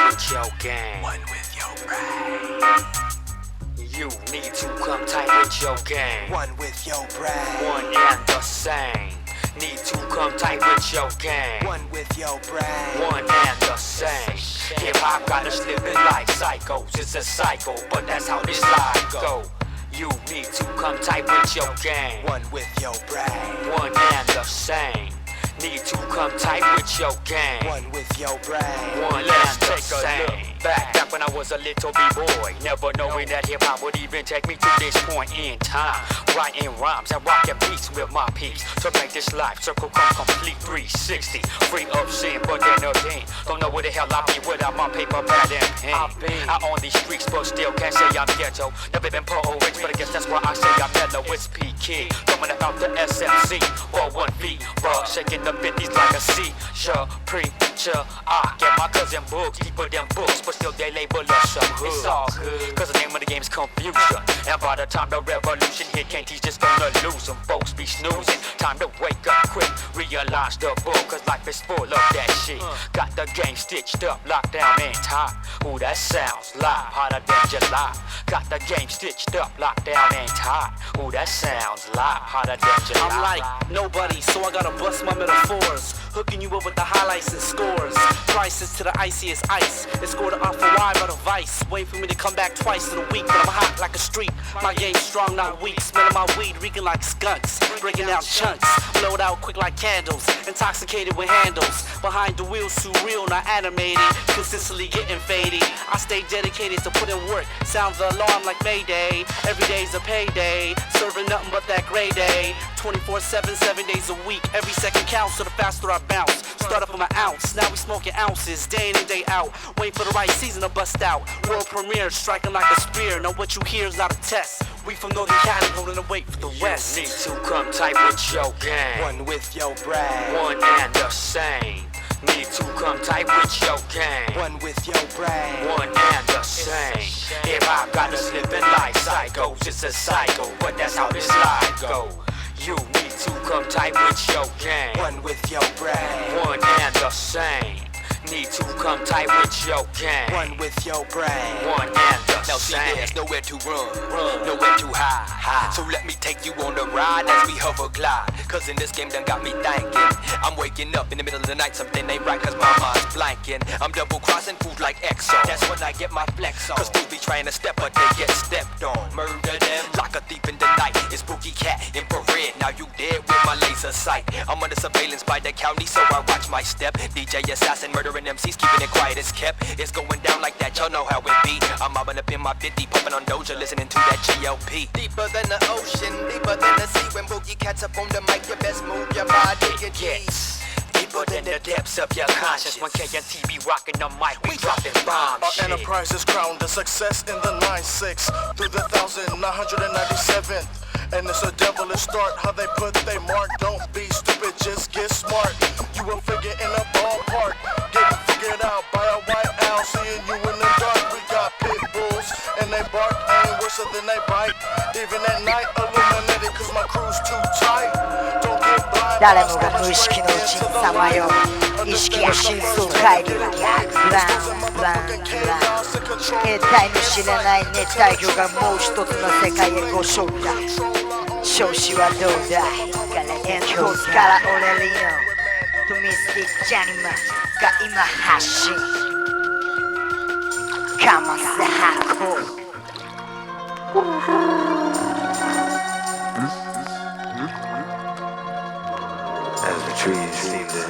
with your gang. One with your brain. You need to come tight with your gang. One with your brain. One and the same. Need to come tight with your gang. One with your brain. One and the same. Hip hop got us living like psychos. It's a cycle, but that's how this life go. You need to come tight with your gang. One with your brain. One and the same. Need to come tight with your gang. One with your brain. One and the same. Back when I was a little b-boy, never knowing that hip-hop would even take me to this point in time. Writing rhymes and rocking beats with my peeps to make this life circle come complete 360. Free of sin, but then again, don't know where the hell I be without my paper, pad, and pen. I own these streets, but still can't say I'm ghetto. Never been poet, but I guess that's why I say I'm mellow. It's P-Kid, coming about the SMC, 4-1-V, bro, shaking the 50s like a C. Sure, preacher, I get my cousin books, deeper than books, but still they label us some hood. It's all good, cause the name of the game's confusion. And by the time the revolution hit, can't teach just gonna lose them. Folks be snoozing, time to wake up quick. Realize the book, cause life is full of that shit. Got the game stitched up, locked down and tied. Ooh, that sounds live, hotter than July. Got the game stitched up, locked down and tied. Ooh, that sounds live, hotter than July. I'm like nobody, so I gotta bust my metaphors. Hooking you up with the highlights and scores. Prices to the iciest ice. It's scored off a wide out of vice. Wait for me to come back twice in a week, but I'm hot like a street. My game's strong, not weak. Smelling my weed, reeking like skunks. Breaking down chunks, blowed out quick like candles. Intoxicated with handles. Behind the wheels, too real, not animated. Consistently getting faded. I stay dedicated to put in work. Sounds the alarm like Mayday. Every day's a payday. Serving nothing but that gray day. 24/7, 7 days a week. Every second counts, so the faster I bounce. Start up on my ounce, now we smoking ounces. Day in and day out, wait for the right season to bust out. World premiere, striking like a spear. Now what you hear is not a test. We from Northern Cali, holding the weight for the West. You need to come tight with your gang. One with your brain. One and the same. Need to come tight with your gang. One with your brain. One and the same. Hip hop got us living like psychos. It's a cycle, but that's how this life go. You need to come tight with your gang. One with your brain. One and the same. Need to come tight with your gang. One with your brain. One and the Now see, same. there's nowhere to run, nowhere to hide. So let me take you on the ride as we hover glide. Cause in this game done got me thinking. I'm waking up in the middle of the night, something ain't right cause my mind's blanking. I'm double crossing fools like EXO. That's when I get my flex on. Cause fools be trying to step but they get stepped on. Murder them like a thief in the night. It's spooky cat, infrared, now you dead with my laser sight. I'm under surveillance by the county so I watch my step. DJ assassin murdering MCs, keeping it quiet as kept. It's going down like that, y'all know how it be. I'm mobbing up in my 50, pumping on Doja, listening to that GLP. Deeper than the ocean, deeper than the sea. When boogie cats up on the mic, you best move your body. It gets deeper than the depths of your conscience. When KNT be rocking the mic, we dropping bombs. Our shit. enterprise is crowned a success in the 9-6 through the 1997th. And it's a devilish start, how they put they mark. Don't be stupid, just get smart. You a figure in a ballpark, getting figured out by a white owl. Seeing you in the dark, we got pit bulls, and they bark ain't worse than they bite. Even at night, illuminated, cause my crew's too tight. Don't get blind. 誰もが無意識のうちにさまよう意識や真相乖離は逆乱得体の知れない熱帯魚がもう一つの世界へご招待調子はどうだいエンコースから俺リノとミスティックジャニマンが今発信かませ箱As the trees seem to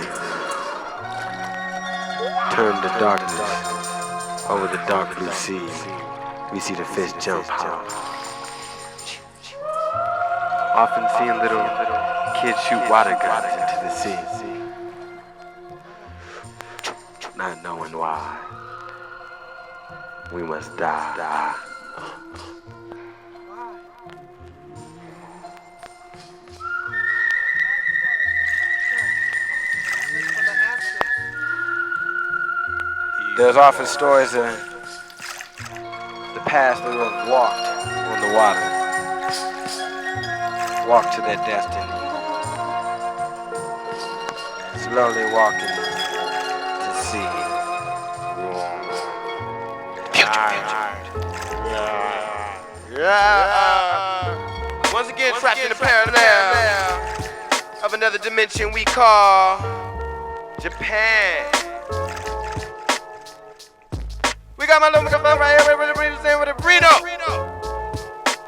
turn to darkness over the dark blue sea, we see the fish jump high. Often seeing little kids shoot water guns into the sea, not knowing why. We must die. There's often stories of the path they have walked on the water, walked to their destiny, slowly walking to sea. Once again, trapped in the parallel of another dimension we call Japan. We got my little motherfucker right here representing with a Rino.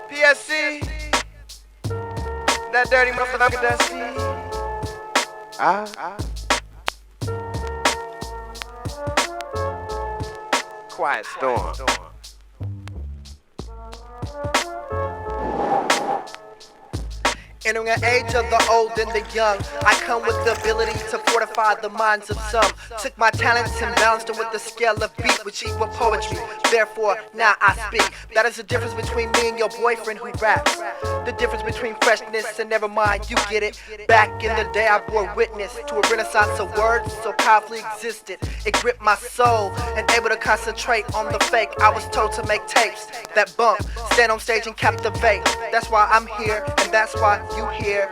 PSC. That dirty motherfucker Dusty. Quiet Storm. Entering an age of the old and the young, I come with the ability to fortify the minds of some. Took my talents and balanced them with the scale of beat, which equal poetry. Therefore, now I speak. That is the difference between me and your boyfriend who raps. The difference between freshness and never mind, you get it. Back in the day, I bore witness to a renaissance of words so powerfully existed. It gripped my soul and able to concentrate on the fake. I was told to make tapes that bump, stand on stage and captivate. That's why I'm here, and that's why you hear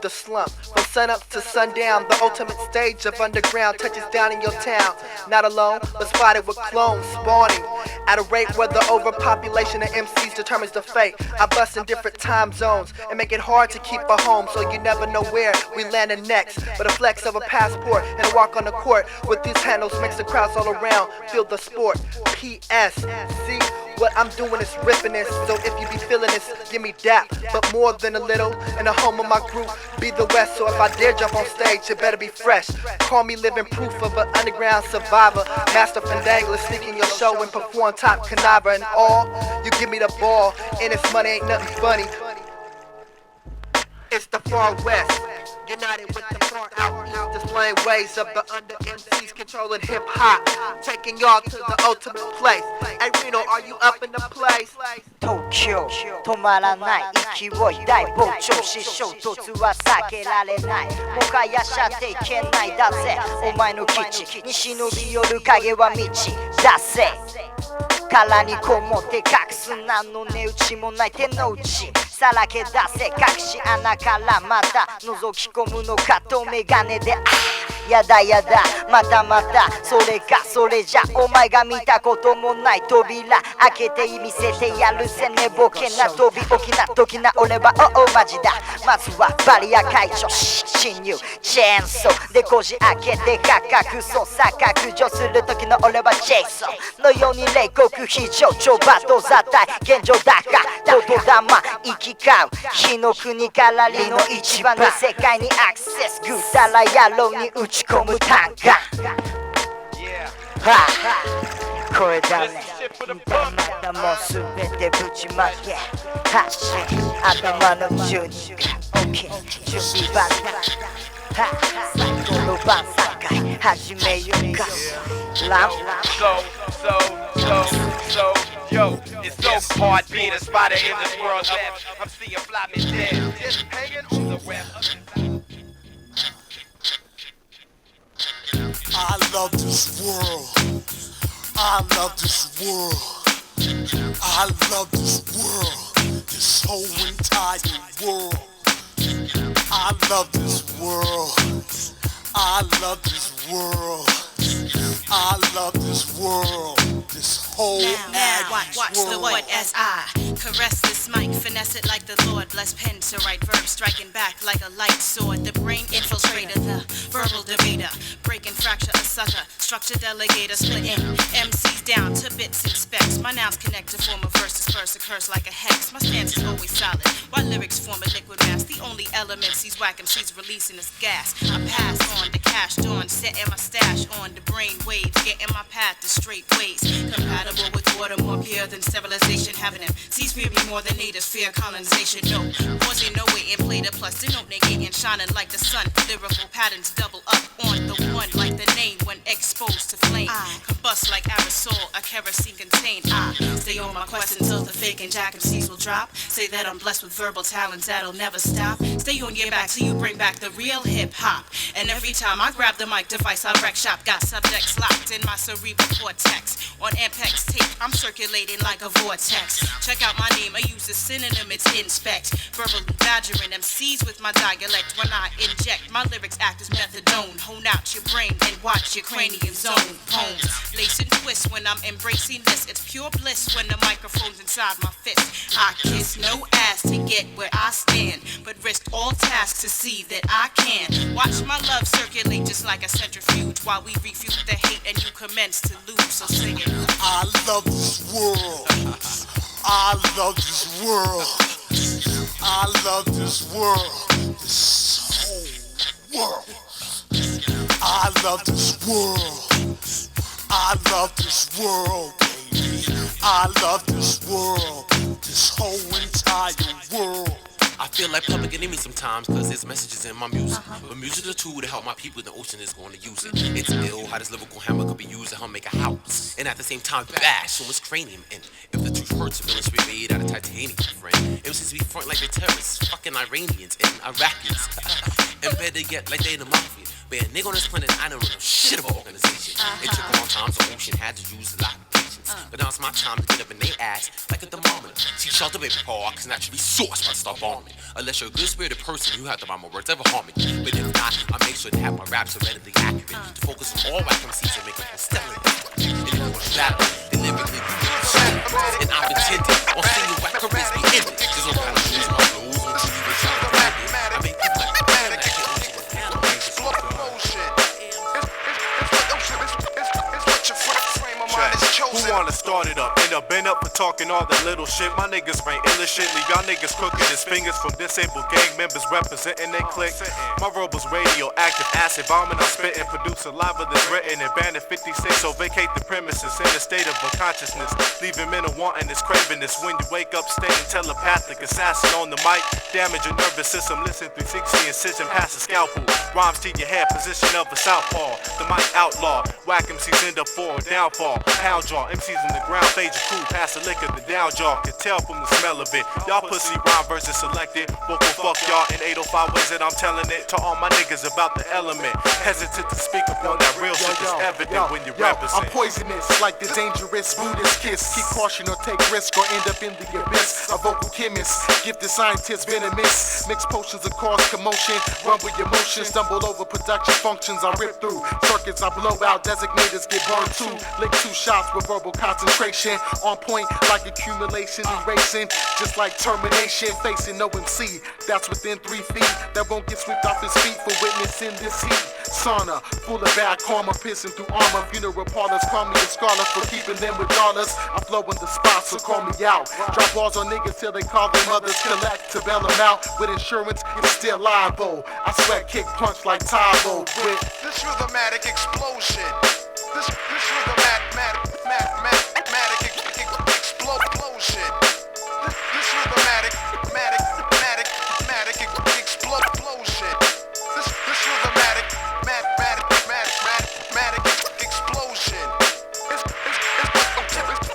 the slump. From sun up to sundown, the ultimate stage of underground touches down in your town. Not alone, but spotted with clones spawning at a rate where the overpopulation of MCs determines the fate. I bust in different time zones and make it hard to keep a home, so you never know where we landing next. But a flex of a passport and a walk on the court with these handles makes the crowds all around feel the sport. P.S. See? What I'm doing is ripping this, so if you be feeling this, give me dap, but more than a little. And the home of my group be the West, so if I dare jump on stage, it better be fresh. Call me living proof of an underground survivor. Master Fandangler, sneaking your show and perform top conniver and all. You give me the ball, and this money ain't nothing funny. It's the far west, united with the far out east, displaying ways of the under MCs controlling hip hop, taking y'all to the ultimate place. Hey Rino, are you up in the place? Tokyo 止まらない勢い大膨張し衝突は避けられないもがやしゃっていけないだぜお前の基地に忍び寄る影は道出せ殻にこもって隠す何の値打ちもない手の内さらけ出せ隠し穴からまた覗き込むのかとメガネでやだやだまたまたそれかそれじゃお前が見たこともない扉開けて見せてやるぜ寝ぼけな飛び起きな時な俺はおマジだまずはバリア解除侵入チェーンソーでこじ開けて価格操作拡張する時の俺はジェイソンのように冷酷非常超バトザタイ現状だか言霊行き交う火の国からリの一番の世界にアクセスぐだら野郎に打ち込む単価これだねまだもうすべてぶちまけ発信頭の住人が OK 準備万端最後の晩餐会始めようかランYo, it's so hard being a spider in this world. I'm seeing fly men dead, just hanging on the web. I love this world. I love this world. I love this world. This whole entire world. I love this world. I love this world. I love this world. This whole watch the what as I caress this mic, finesse it like the Lord. Bless pen to write verbs, striking back like a light sword. The brain infiltrator, the verbal debater, break and fracture a sucker, structure delegator, splitting MCs down to bits and specks. My nouns connect to form a verse, disperse occurs like a hex. My stance is always solid, while lyrics form a liquid mass. The only elements these whack MCs releasing is gas. I pass on the cash dawn, setting my stash on the brain waves, getting my path to straight ways. Compatible with water, more pure than sterilization. Having them sees fear me more than natives fear colonization. No, pausing no way and play the plus, denote negating, shining like the sun. Lyrical patterns double up on the one, like the name when exposed to flame. Combust like aerosol, a kerosene contained. I stay on my quest until the fake and jack MCs will drop. Say that I'm blessed with verbal talents that'll never stop. Stay on your back till you bring back the real hip-hop. And every time I grab the mic device, I wreck shop. Got subjects locked in my cerebral cortex. On Ampex tape, I'm circulating like a vortex. Check out my name, I use a synonym, it's inspect. Verbally badgering MCs with my dialect. When I inject, my lyrics act as methadone. Hone out your brain and watch your cranium zone. Poems, lace and twist when I'm embracing this. It's pure bliss when the microphone's inside my fist. I kiss no ass to get where I stand, but risk all tasks to see that I can. Watch my love circulate just like a centrifuge while we refute the hate and you commence to lose. So sing it. I love this world. I love this world. I love this world. This whole world. I love this world. I love this world, baby. I love this world. This whole entire world. I feel like Public Enemy sometimes, cause there's messages in my music. But music's a tool to help my people in the ocean is gonna use it. It's ill how this lyrical hammer could be used to help make a house. And at the same time bash someone's cranium. And if the truth hurts, a villain should be made out of titanium, friend. MCs be front like they terrorists, fucking Iranians and Iraqis. And better yet, like they the mafia. Man, nigga on this planet, I don't know shit about organization. It took a long time, so ocean had to use a lot of patience. But now it's my time to get up in they ass like a thermometer. See, shelter baby Paul, I can naturally source by start bombing. Unless you're a good spirited person, you have to buy my words ever harm me. But if not, I make sure to have my raps readily accurate. To focus on all rap MCs and make them stellar. And if you want to battle, then lyrically you need to shoot. And I've intended on seeing your whack careers be ended. There's no kind of lose my nose when you even try to rap it. I make people like the man that can only with animals. Who wanna start it up? End up been up for talking all that little shit. My niggas brain ill as shit. Leave y'all niggas crooked as fingers from disabled gang members representing they clique. My robo's radioactive acid bombing. I'm spitting, produce saliva that's written and banned at 56. So vacate the premises in a state of unconsciousness. Leaving men wanting this cravenness. When you wake up, staying telepathic. Assassin on the mic. Damage your nervous system. Listen 360 incision past the scalpel. Rhymes to your head. Position of a southpaw. The mic outlaw. Whack MCs end up for a downfall. Pound jaw. MCs in the ground. Fade your crew. Pass the liquor. The down jaw. Can tell from the smell of it. Y'all pussy rhyme versus selected. Vocal fuck y'all in 805 ways that I'm telling it. To all my niggas about the element. Hesitant to speak upon that real shit that's evident when you represent. I'm poisonous like the dangerous Buddhist kiss. Keep caution or take risk or end up in the abyss. A vocal chemist, gifted scientist, venomous. Mix potions that cause commotion. Rumble emotions, stumble over production functions. I rip through circuits, I blow out. Designators get burned too. Lick 2 shots with verbal concentration. On point like accumulation, erasing. Just like termination, facing no MC. That's within 3 feet. That won't get swept off his feet for witnessing this heat. Sauna, full of bad karma, piercing through armor. Funeral parlors call me a scholar for keeping them with dollars. I flow in the spot, so call me out. Drop balls on niggas till they call their mothers. Collect to bail them out. With insurance, it's still liable. I sweat, kick, punch like Tybo. With this rhythmatic explosion. This rhythmatic explosion. This rhythmatic explosion. This rhythmatic explosion.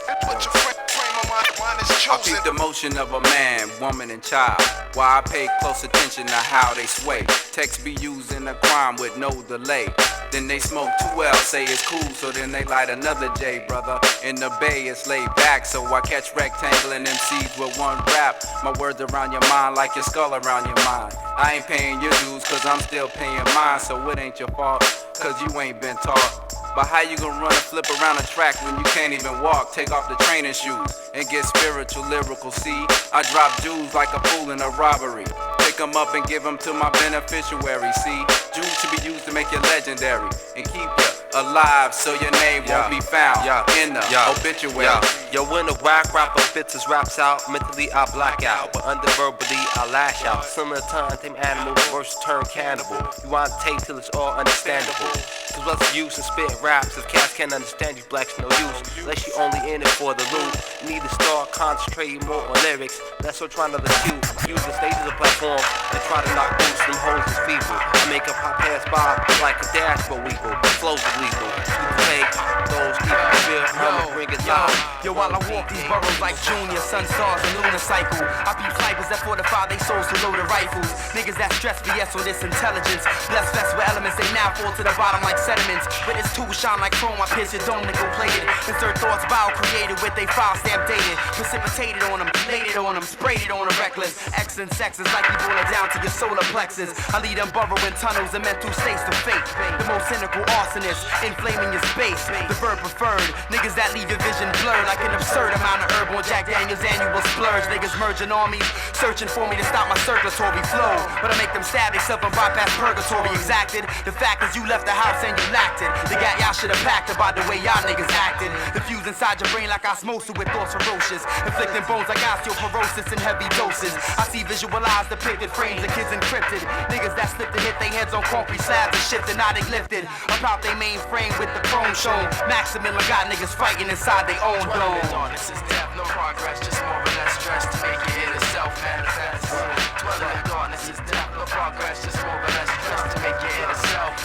It's what your frame of mind is chosen. I peep the motion of a man, woman, and child. Why I pay close attention to how they sway. Text be used in a crime with no delay. Then they smoke 2L, say it's cool, so then they light another J, brother. In the bay, it's laid back, so I catch rectangle and MCs with one rap. My words around your mind like your skull around your mind. I ain't paying your dues, cause I'm still paying mine, so it ain't your fault, cause you ain't been taught. But how you gonna run and flip around a track when you can't even walk? Take off the training shoes and get spiritual, lyrical. See, I drop jewels like a fool in a robbery. Pick them up and give them to my beneficiary. See, jewels should be used to make you legendary and keep you alive so your name won't be found in the obituary. Yo, when a whack rapper spits his raps out, mentally I black out, but under verbally I lash out. Similar times, them animals verse turn cannibal. You want to take till it's all understandable. Cause what's the use in spitting raps if cats can't understand you blacks no use? Unless you only in it for the loot. You need to start concentrating more on lyrics. That's what trying to let you use the stage as a platform and try to knock loose them hoes as people. I make a pop pass by like a dashboard weeble. Flows is lethal. You take those keep it real, bring it young. Yo, while I walk these boroughs like Junior, Sun Stars, and Lunar Cycle, I be snipers that fortify they souls to load the rifles. Niggas that stress BS on this intelligence. Blessed vest with elements, they now fall to the bottom like sediments. But it's too shine like chrome, I pierce your dome, nickel plated. Insert thoughts, bio created with they file stamp dated. Precipitated on them, laid it on them, sprayed it on them reckless. X and sexes like you boil it down to your solar plexus. I lead them burrowing tunnels and mental states to fate. The most cynical arsonist, inflaming your space. The verb preferred, niggas that leave your vision blurred like an absurd amount of herb on Jack Daniels annual splurge. Niggas merging armies, searching for me to stop my circulatory flow. But I make them stab themselves and bypass purgatory exacted. The fact is you left the house and you lacked it. The gat y'all should have packed about the way y'all niggas acted. The fuse inside your brain like osmosis with thoughts ferocious. Inflicting bones like osteoporosis in heavy doses. I see visualized depicted frames of kids encrypted. Niggas that slipped to hit their heads on concrete slabs and shifted, now they lifted. About they mainframe with the chrome shown. Maximilian got niggas fighting inside their own dome. This is death, no progress, just more or less stress to make it in itself manifest. Dwelling in darkness is death, no progress, just more or less stress to make it in itself.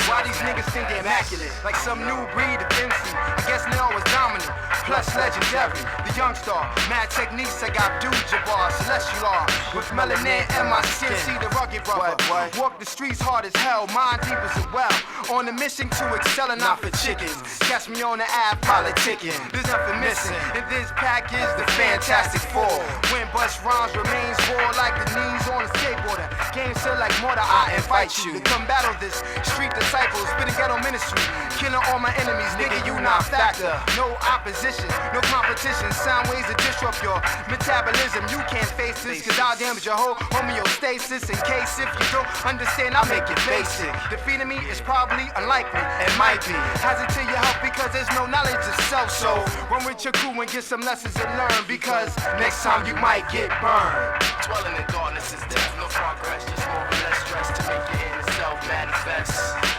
Why these niggas think they're immaculate? Like some new breed of MC. I guess Nell was dominant, plus legendary. The young star, mad techniques, I got Abdul Jabbar, Celestial with melanin and my skin. See the rugged brother. Walk the streets hard as hell, mind deep as well. On a mission to excel and not for chickens. Catch me on the app, politicking. There's nothing missing. In this package, the Fantastic Four. When bust rhymes remains raw like the knees on a skateboarder. Game still like mortar, I invite you to come battle this. Street disciples, spitting ghetto ministry. Killing all my enemies, nigga, you not factor. No opposition, no competition. Sound ways to disrupt your metabolism. You can't face this, cause I'll damage your whole homeostasis. In case if you don't understand, I'll make it basic. Defeating me is probably unlikely, it might be. Hesitate your help because there's no knowledge of self. So run with your crew and get some lessons and learn, because next time you might get burned. Dwelling in darkness is death, no progress, just more or less stress to make it in itself manifest.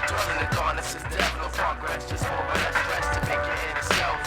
Dwelling in darkness is death, no progress, just more or less stress to make it in itself,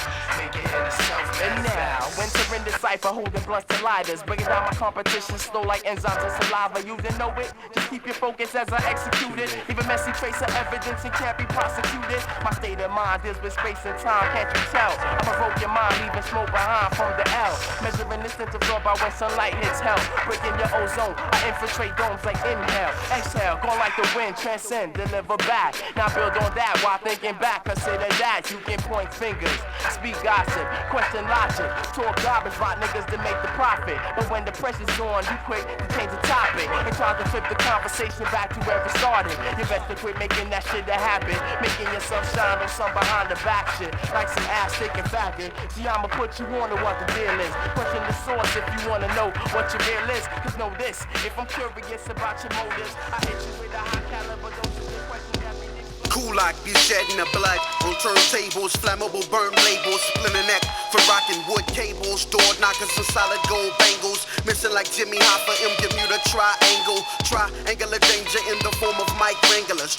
make it in itself manifest. And now, entering the cipher, holding blunts to lighters, breaking down my competition slow like enzymes and saliva. You didn't know it? Just keep your focus as I execute it. Leave a messy trace of evidence and can't be prosecuted. My state of mind deals with space and time, can't you tell? I provoke your mind, leaving smoke behind from the L. Measuring distance absorbed by when sunlight hits hell. Breaking your ozone, I infiltrate domes like inhale, exhale, going like the wind, transcend, deliver back. Now build on that while thinking back. Consider that you can point fingers, speak gossip, question logic, talk garbage about niggas to make the profit. But when the pressure's on, you quick to change the topic and try to flip the conversation back to where it started. You best to quit making that shit a habit, making yourself shine on some behind the back shit, like some ass sticking faggot. See, I'ma put you on to what the deal is, pushing the source if you wanna know what your real is. Cause know this, if I'm curious about your motives, I hit you with a high caliber, don't you just question everything. Cool like be shedding the blood on turntables, flammable burn labels, split a neck for rocking wood cables, door knockers and solid gold bangles, missing like Jimmy Hoffa in Bermuda triangular danger in the form of Mike Wranglers,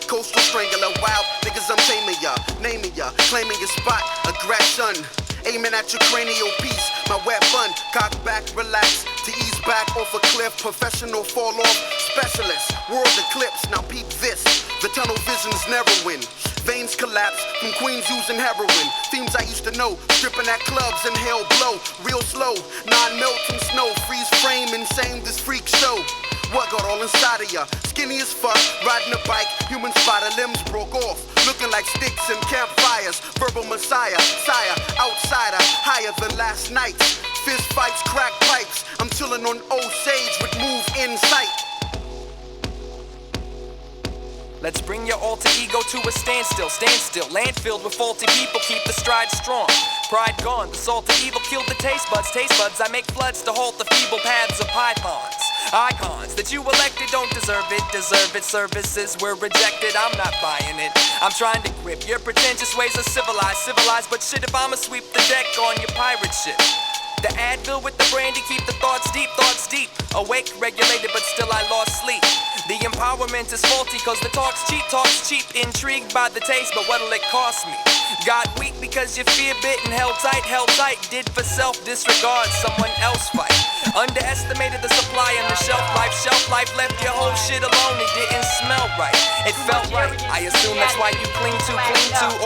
coastal strangler, wild niggas I'm taming ya, naming ya, claiming your spot, aggression, aiming at your cranial piece, my weapon, cock back, relax, to ease back off a cliff, professional fall off, specialist, world eclipse, now peep this, the tunnel vision's narrowing, veins collapse from queens using heroin, themes I used to know, stripping at clubs, inhale blow, real slow, non-melting snow, freeze frame, insane this freak show. What got all inside of ya? Skinny as fuck, riding a bike, human spider, limbs broke off, looking like sticks and campfires, verbal messiah, sire, outsider, higher than last night, fist fights, crack pipes, I'm chilling on Osage with move in sight. Let's bring your alter ego to a standstill, land filled with faulty people, keep the stride strong. Pride gone, the salt of evil killed the taste buds, I make floods to halt the feeble paths of pythons. Icons that you elected don't deserve it, services were rejected, I'm not buying it. I'm trying to grip your pretentious ways of civilized, but shit if I'ma sweep the deck on your pirate ship. The Advil with the brandy, keep the thoughts deep, awake, regulated, but still I lost sleep. The empowerment is faulty cause the talk's cheap. Intrigued by the taste, but what'll it cost me? Got weak because you fear bitten, held tight. Did for self, disregard someone else fight. Underestimated the supply and the shelf life left your whole shit alone, it didn't smell right. It felt right, I assume that's why you cling to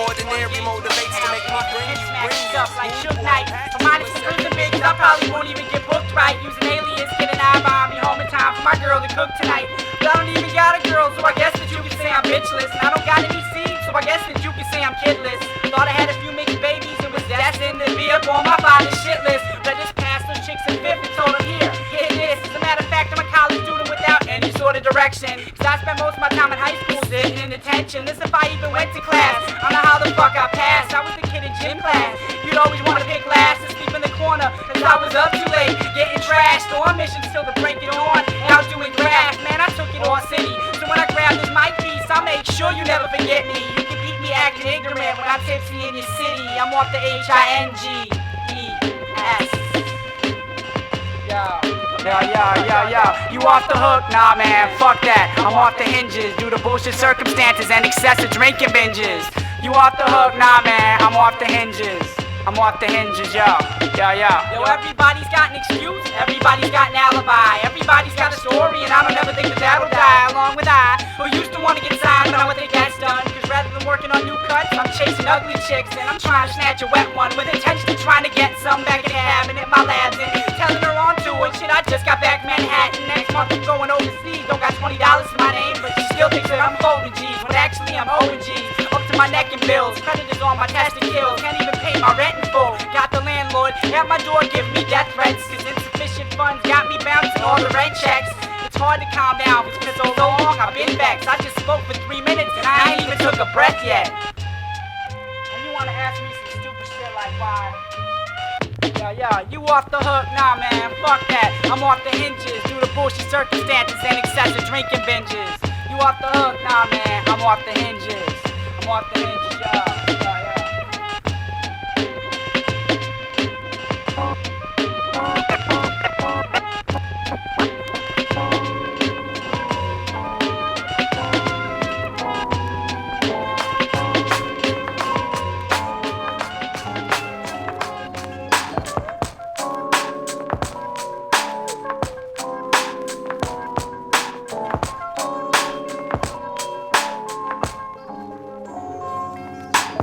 ordinary motivates to make me bring you up like Shook Knight. I'm honest with the bitches, I probably won't even get booked right. Using alias, get an eye bomb, me home in time for my girl to cook tonight. But I don't even got a girl, so I guess that you can say I'm bitchless. And I don't got any seeds, so I guess that you can say I'm kidless. Thought I had a few mixed babies and was destined to be up on my father's shit list. But I just passed those chicks in fifth and told them here, hit this. As a matter of fact, I'm a college student without any sort of direction. Cause I spent most of my time in high school sitting in detention. Listen, if I even went to class, I don't know how the fuck I passed. I was the kid in gym class. You'd always want to pick last and sleep in the corner. Cause I was up too late, getting trashed. So on mission still to break it on. Out doing graft, man, I took it all city. So when I grab this Mouthpiece, I'll make sure you never forget me. You can beat me acting ignorant when I'm tipsy in your city. I'm off the Hinges. Yo, you off the hook? Nah, man, fuck that. I'm off the hinges due to bullshit circumstances and excessive drinking binges. You off the hook? Nah, man, I'm off the hinges. I'm off the hinges, yo. Yo, everybody's got an excuse, everybody's got an alibi, everybody's got a story, and I don't ever think that that'll die. Along with I, who used to want to get signed, but I would think that's done. Cause rather than working on new cuts, I'm chasing ugly chicks, and I'm trying to snatch a wet one with intentionally trying to get some back in the habit in my labs and telling her on to it. Shit, I just got back Manhattan. Next month I'm going overseas. Don't got $20 to my name, but she still thinks that I'm folding G's when actually I'm owing G's. Up to my neck in bills, creditors on my tested kills. Can't even pay my rent in full. Got the landlord at my door giving me death threats. Cause insufficient funds got me bouncing all the rent checks. It's hard to calm down because so long I've been vexed. I just spoke for 3 minutes and I ain't even took a breath yet. And you wanna ask me some stupid shit like why? Yeah, you off the hook? Nah, man, fuck that. I'm off the hinges due to bullshit circumstances and excessive drinking binges. You off the hook? Nah, man, I'm off the hinges. I'm off the hinges, yeah.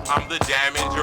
I'm the damager,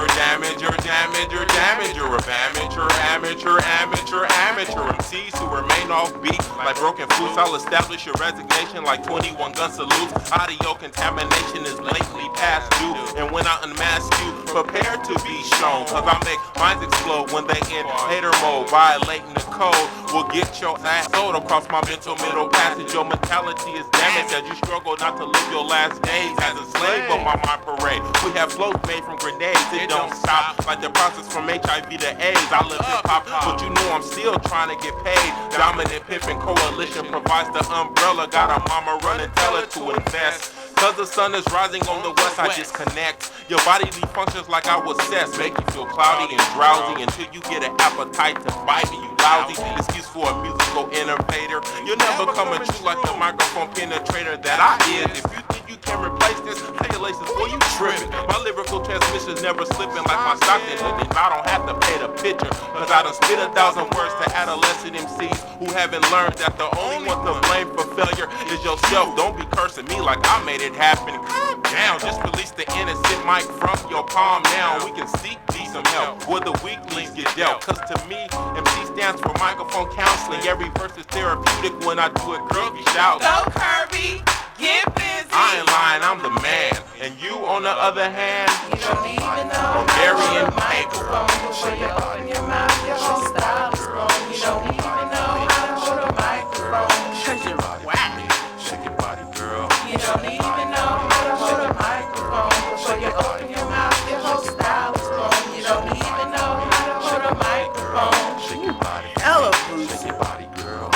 amateur MCs who remain off beat like broken flutes. I'll establish your resignation like 21 gun salutes. Audio contamination is blatantly past due, and when I unmask you, prepare to be shown. Cause I make minds explode when they in hater mode. Violating the code will get your ass sold across my mental middle passage. Your mentality is damaged as you struggle not to live your last days as a slave of my mind parade. We have floats made from grenades, it don't stop. Like the process from HIV to AIDS. I live hip hop, but you know I'm still trying to get paid. Dominant pimpin' coalition provides the umbrella. Got a mama running, tell her to invest. Cause the sun is rising on the west, I disconnect. Your bodily functions like I was cess. Make you feel cloudy and drowsy until you get an appetite to bite me, you lousy. Excuse for a musical innovator. You'll never come and true like the microphone penetrator that I is. If you think you can replace this, tell your laces, boy, you trippin'. My lyrical transmission's never slipping like my Stockton living. I don't have to pay the picture, cause I done spit 1,000 words to adolescent MCs who haven't learned that the only one to blame for failure is yourself. Don't be cursing me like I made it happen. Calm down, just release the innocent mic from your palm now. We can seek decent help where the weaklings get dealt. Cause to me, MC stands for microphone counseling. Every verse is therapeutic when I do it, Kirby shout. Go Kirby, get busy. I ain't lying, I'm the man. And you on the other hand, you don't even know Hungarian microphone. When you open your mouth, your whole style is wrong. You don't even know how to hold a microphone. Cause you're whack. Shake your body, girl. You don't even know how to hold a microphone. When you open your mouth, your whole style is wrong. You don't even know how to hold a microphone. Shake your body, shake your body, girl.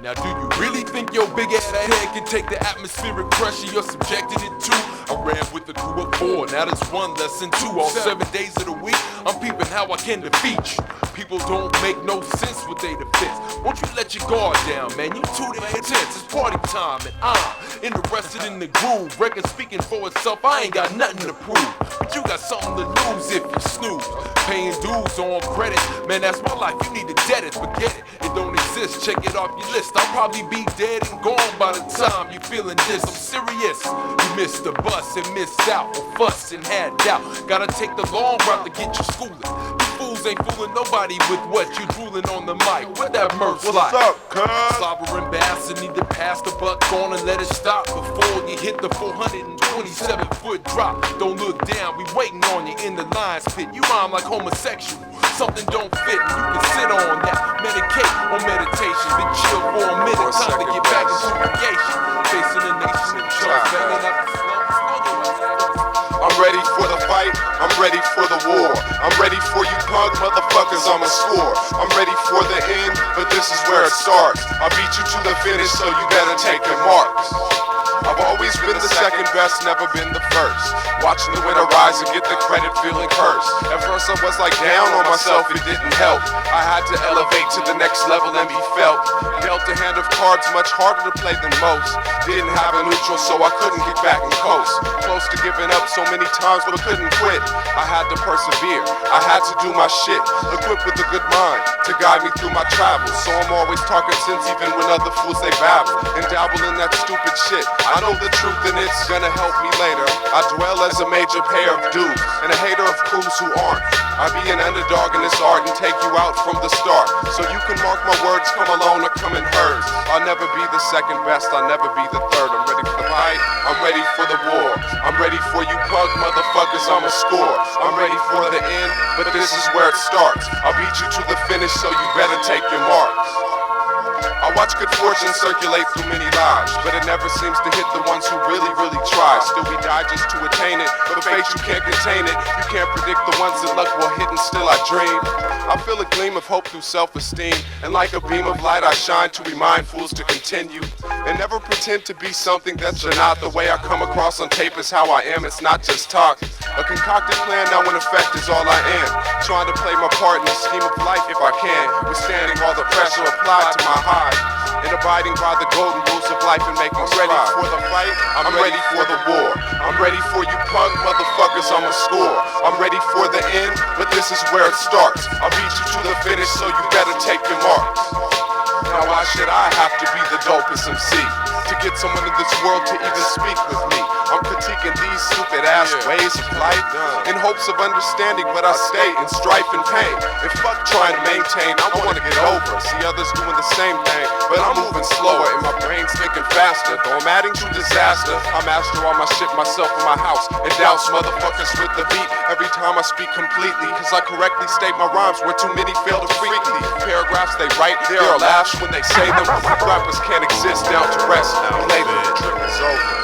Now do you really think your big ass head can take the atmospheric pressure you're subjected it to? I ran with the crew of 4, now there's 1 lesson 2. All 7 days of the week, I'm peeping how I can defeat you. People don't make no sense with they defense. Won't you let your guard down, man? You too damn intense. It's party time and I'm interested in the groove. Record speaking for itself, I ain't got nothing to prove. But you got something to lose if you snooze. Paying dues on credit, man, that's my life. You need to debt it, forget it. It don't exist, check it off your list. I'll probably be dead and gone by the time you feeling this. I'm serious. You missed the bus and missed out, or fuss and had doubt. Gotta take the long route to get your schooling. You fools ain't fooling nobody with what you drooling on the mic. What that merch like? What's up, cuz? Slobbering bastard, need to pass the buck on and let it stop before you hit the 427-foot drop. Don't look down, we waiting on you in the lion's pit. You rhyme like homosexual, something don't fit. You can sit on that, medicate on meditation, then chill for a minute. Time to get back into creation. Facing the nation in charge, banging up the slumps. I'm ready for the fight, I'm ready for the war. I'm ready for you punk motherfuckers, I'ma score. I'm ready for the end, but this is where it starts. I'll beat you to the finish, so you better take your marks. I've always been the second best, never been the first. Watching the winner rise and get the credit, feeling cursed. At first I was like down on myself, it didn't help. I had to elevate to the next level and be felt. Dealt a hand of cards much harder to play than most. Didn't have a neutral, so I couldn't get back and coast. Close to giving up so many times, but couldn't quit. I had to persevere, I had to do my shit. Equipped with a good mind to guide me through my travels. So I'm always talking sense even when other fools they babble and dabble in that stupid shit. I know the truth and it's gonna help me later. I dwell as a major pair of dudes and a hater of crews who aren't. I be an underdog in this art and take you out from the start. So you can mark my words, come alone or come in herds. I'll never be the second best, I'll never be the third. I'm ready for the fight, I'm ready for the war. I'm ready for you punk motherfuckers, I'ma score. I'm ready for the end, but this is where it starts. I'll beat you to the finish, so you better take your marks. I watch good fortune circulate through many lives, but it never seems to hit the ones who really, really try. Still we die just to attain it, but fate you can't contain it. You can't predict the ones that luck will hit and still I dream. I feel a gleam of hope through self-esteem, and like a beam of light I shine to remind fools to continue. And never pretend to be something that you're not. The way I come across on tape is how I am, it's not just talk. A concocted plan now in effect is all I am. Trying to play my part in the scheme of life if I can, withstanding all the pressure applied to my hide. And abiding by the golden rules of life and making strides. I'm ready for the fight, I'm ready for the war. I'm ready for you punk motherfuckers, I'ma score. I'm ready for the end, but this is where it starts. I'll beat you to the finish, so you better take your marks. Now why should I have to be the dopest MC? To get someone in this world to even speak with me. I'm critiquing these stupid ass ways of life in hopes of understanding, but I stay in strife and pain. And fuck trying to maintain, I wanna get over. See others doing the same thing, but I'm moving slower and my brain's thinking faster. Though I'm adding to disaster, I master all my shit myself in my house and douse motherfuckers with the beat every time I speak completely. Cause I correctly state my rhymes where too many fail to frequently. Paragraphs they write, there are laughs when they say them. Rappers can't exist down to rest. Later, the trip is over.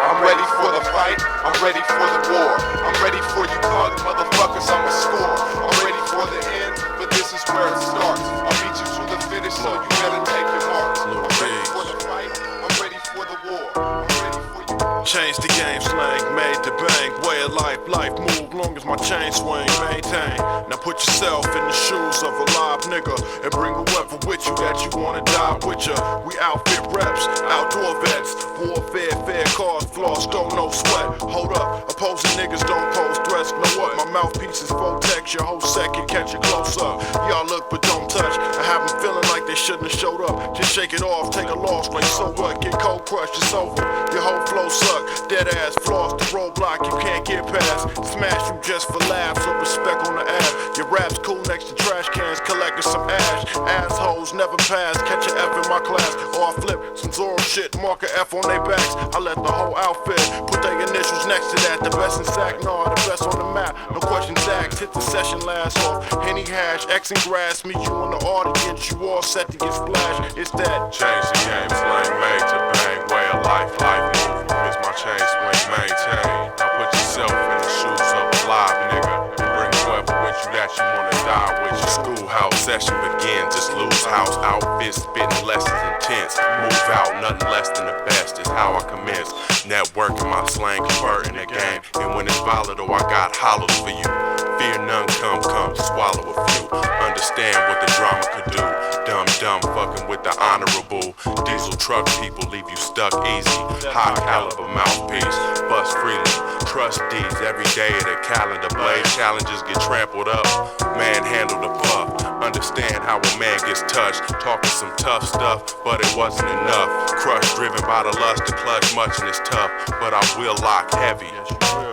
I'm ready for the fight, I'm ready for the war. I'm ready for you punk motherfuckers, I'ma score. I'm ready for the end, but this is where it starts. I'll beat you to the finish, so you better take your marks. I'm ready for the fight, I'm ready for the war. I'm ready for you. Change the game slang, made the bang. Way of life, life move long as my chain swing, maintain. Now put yourself in the shoes of a live nigga and bring whoever with you that you wanna die with ya. We outfit reps, outdoor vets, warfare, fair cars, floss, don't no sweat. Hold up, opposing niggas don't pose threats. Know what? My mouthpiece is full text, your whole second catch it close up. Y'all look but don't touch. I have them feeling like they shouldn't have showed up. Just shake it off, take a loss, like so what? Get cold crushed, it's over. Your whole flow suck, dead ass floss, the roadblock you can't get past. Smash you just for laughs, so respect on the ass. Your rap's cool next to trash cans, collecting some ash. Assholes never pass, catch an F in my class. Or I flip some Zorro shit, mark a F on their backs. I let the whole outfit put their initials next to that. The best in sack, no, the best on the map. No questions asked, hit the session last off. Henny hash, X and grass, meet you in the audience. You all set to get splashed, it's that. Change the game, slang made to bang. Way of life, life move. It's my chain swing, maintain. Now put yourself in the shoes of a live nigga. Bring whoever with you that you wanna die with you. Schoolhouse session begins, just lose house outfits, spitting lessons intense. Move out, nothing less than the best is how I commence. Networking my slang, converting the game. And when it's volatile, I got hollows for you. Fear none, come, swallow a few. Understand what the drama could do. Dumb, fucking with the honorable. Diesel truck people leave you stuck easy. High caliber mouthpiece, bust freely. Trust D's every day of the calendar. Blade challenges get trampled up. Manhandle the puff. Understand how a man gets touched. Talking some tough stuff, but it wasn't enough. Crush driven by the lust to clutch much and it's tough. But I will lock heavy.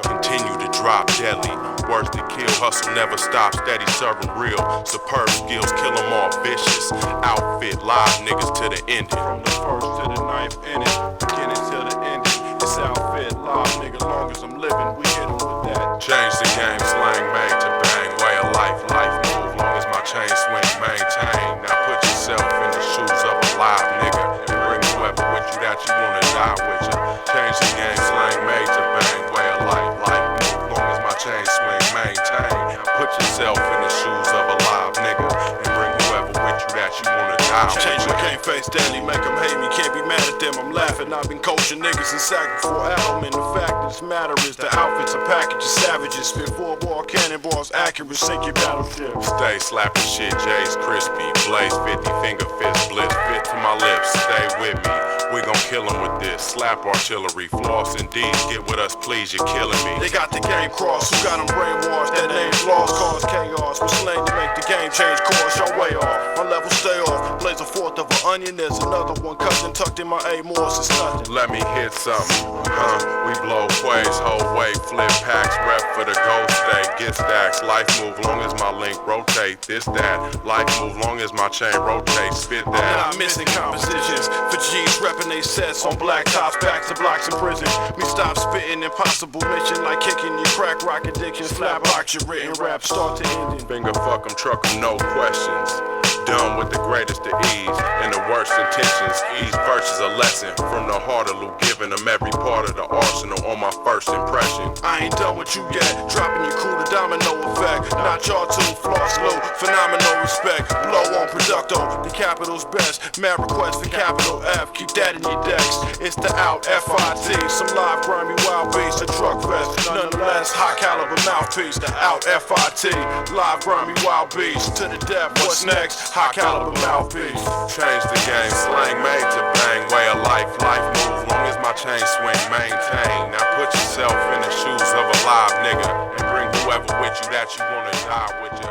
Continue to drop deadly. Words to kill, hustle never stop, steady serving real. Superb skills, kill them all vicious. Outfit, live niggas to the ending. From the first to the ninth inning, beginning to the ending. It's outfit, live nigga, long as I'm living, we hit 'em with that. Change the game, slang made to bang. Way of life move, long as my chain swing, maintain. Now put yourself in the shoes of a live nigga. And bring whoever with you that you wanna die with you. Change the game, slang made to bang. Way of life move, long as my chain swing, maintain. Put yourself in the shoes of a live nigga and bring whoever with you that you wanna die with. Change my game face daily, make them hate me, can't be mad at them, I'm laughing. I've been coaching niggas and sacking for Alum, and the fact of this matter is the outfits are packaged as savages. Spit 4-ball cannonballs, accurate, sink your battleship. Stay slapping shit, J's crispy, blaze 50 finger fist, blitz fit to my lips, stay with me. We gon' kill 'em with this, slap artillery, floss and D's, get with us please, you're killing me. They got the game crossed, who got them brainwashed, that name's lost, cause chaos, with slang to make the game change course, y'all way off, my level stay off, blaze a fourth of an onion, there's another one cousin tucked in my A-Morse, it's nothing. Let me hit something, we blow quays, whole way, flip packs, rep for the gold stay, get stacks, life move long as my link rotate, this that, life move long as my chain rotate, spit that. I'm not missing compositions, for G's repping they sets on black tops, backs to blocks in prison, me stop spitting, impossible mission like kicking your crack rock addiction, slap box your written rap, start to ending. Finger fuck 'em, truck 'em, no questions. Done with the greatest of ease and the worst intentions. Each verse is a lesson from the heart of Lou, giving them every part of the arsenal on my first impression. I ain't done with you yet, dropping your crew the domino effect. Not y'all two, floss low, phenomenal respect. Blow on producto, the capital's best. Mad request for capital F, keep that in your decks. It's the out FIT, some live grimy wild beats, a truck vest. Nonetheless, high caliber mouthpiece, the out FIT, live grimy wild beats. To the depth, what's next? High caliber mouthpiece. Change the game, slang made to bang. Way of life move, long as my chain swing, maintain. Now put yourself in the shoes of a live nigga and bring whoever with you that you wanna die with you.